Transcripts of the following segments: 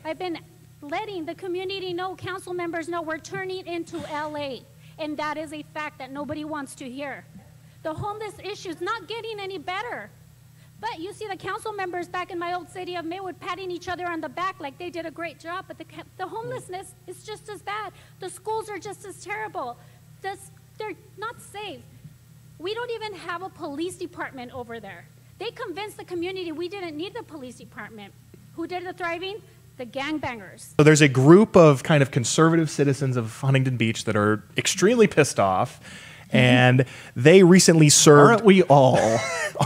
I've been letting the community know, council members know, we're turning into LA. And that is a fact that nobody wants to hear. The homeless issue is not getting any better. But you see the council members back in my old city of Maywood patting each other on the back like they did a great job, but the homelessness is just as bad. The schools are just as terrible. They're not safe. We don't even have a police department over there. They convinced the community we didn't need the police department. Who did the thriving? The gangbangers. So there's a group of kind of conservative citizens of Huntington Beach that are extremely pissed off. And they recently served... Aren't we all?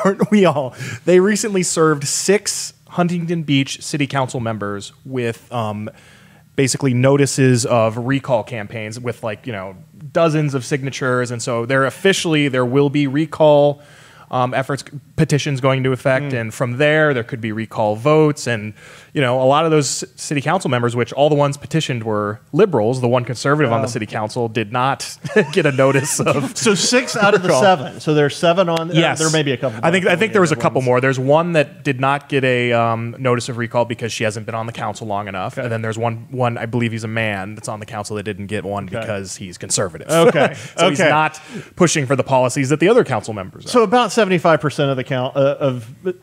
Aren't we all? They recently served 6 Huntington Beach city council members with basically notices of recall campaigns with, like, you know, dozens of signatures. And so there will be recall petitions going into effect. And from there could be recall votes. And, you know, a lot of those city council members, which all the ones petitioned were liberals, the one conservative on the city council did not get a notice of. So 6 out of the 7. So there's 7 on. Yes. There may be a couple. I think there was a couple more. There's one that did not get a notice of recall because she hasn't been on the council long enough. And then there's one, I believe he's a man that's on the council that didn't get one because he's conservative. Okay. So he's not pushing for the policies that the other council members are. So about 75% of the count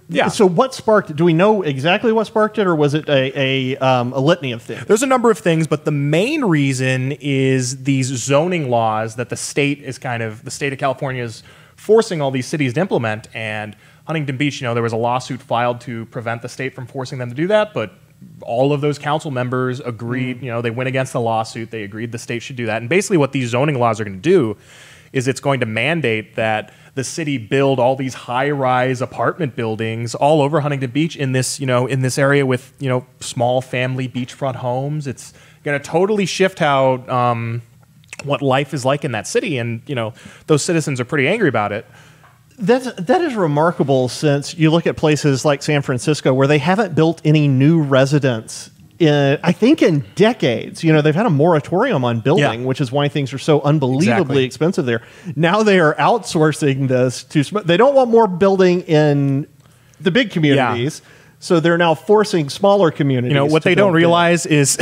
yeah. So what sparked it? Do we know exactly what sparked it, or was it a litany of things? There's a number of things, but the main reason is these zoning laws that the state of California is forcing all these cities to implement. And Huntington Beach, you know, there was a lawsuit filed to prevent the state from forcing them to do that, but all of those council members agreed, you know, they went against the lawsuit. They agreed the state should do that. And basically what these zoning laws are going to do is it's going to mandate that the city build all these high-rise apartment buildings all over Huntington Beach in this, you know, in this area with, you know, small family beachfront homes. It's going to totally shift how what life is like in that city, and, you know, those citizens are pretty angry about it. That is remarkable, since you look at places like San Francisco where they haven't built any new residents I think in decades. You know, they've had a moratorium on building, which is why things are so unbelievably expensive there. Now they are outsourcing this to, they don't want more building in the big communities. So they're now forcing smaller communities. You know, what they don't realize is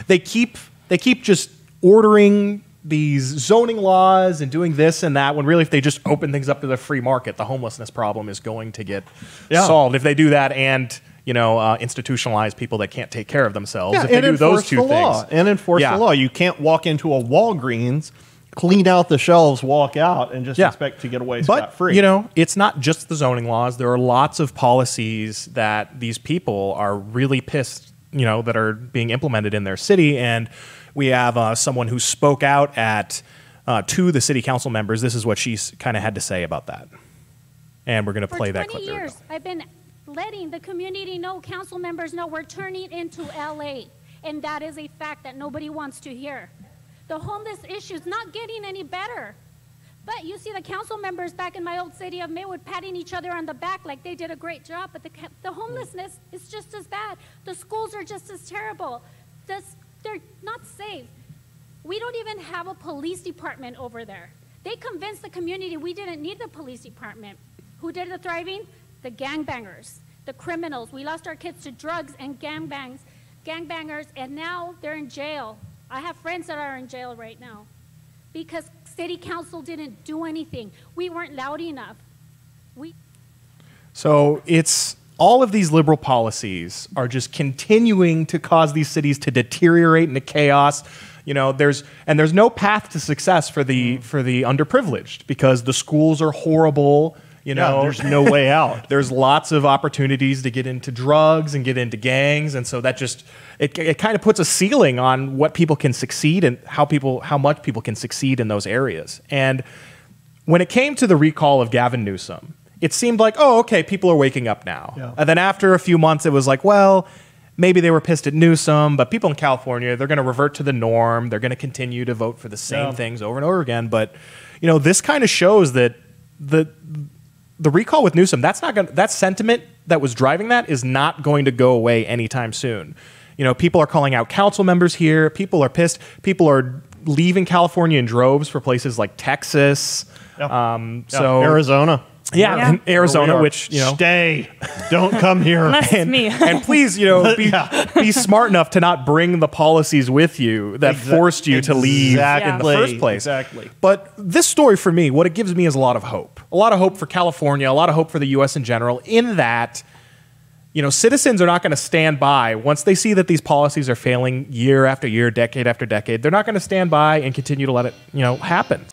they keep just ordering these zoning laws and doing this and that, when really if they just open things up to the free market, the homelessness problem is going to get solved. If they do that and, you know, institutionalize people that can't take care of themselves. If they do those two things. And enforce the law. You can't walk into a Walgreens, clean out the shelves, walk out, and just expect to get away scot-free. But, you know, it's not just the zoning laws. There are lots of policies that these people are really pissed, you know, that are being implemented in their city. And we have someone who spoke out to the city council members. This is what she's kind of had to say about that. And we're going to play that clip. For 20 years, I've been letting the community know, council members know, we're turning into LA. And that is a fact that nobody wants to hear. The homeless issue is not getting any better. But you see the council members back in my old city of Maywood patting each other on the back like they did a great job, but the homelessness is just as bad. The schools are just as terrible. They're not safe. We don't even have a police department over there. They convinced the community we didn't need the police department. Who did the thriving? The gangbangers, the criminals. We lost our kids to drugs and gangbangers, and now they're in jail. I have friends that are in jail right now because city council didn't do anything. We weren't loud enough. So it's all of these liberal policies are just continuing to cause these cities to deteriorate into chaos. You know, there's no path to success for the underprivileged because the schools are horrible. You know, there's no way out. There's lots of opportunities to get into drugs and get into gangs, and so that just it kind of puts a ceiling on what people can succeed and how much people can succeed in those areas. And when it came to the recall of Gavin Newsom, it seemed like, oh, okay, people are waking up now. Yeah. And then after a few months, it was like, well, maybe they were pissed at Newsom, but people in California, they're going to revert to the norm. They're going to continue to vote for the same things over and over again. But, you know, this kind of shows that the recall with Newsom, that sentiment that was driving that is not going to go away anytime soon. You know, people are calling out council members here. People are pissed. People are leaving California in droves for places like Texas. So Arizona. Yeah, in Arizona, Where we are. which, you know. Stay. Don't come here. Unless it's me. And please, you know, be smart enough to not bring the policies with you that forced you to leave in the first place. Exactly. But this story for me, what it gives me is a lot of hope. A lot of hope for California, a lot of hope for the U.S. in general, in that, you know, citizens are not going to stand by once they see that these policies are failing year after year, decade after decade. They're not going to stand by and continue to let it, you know, happen.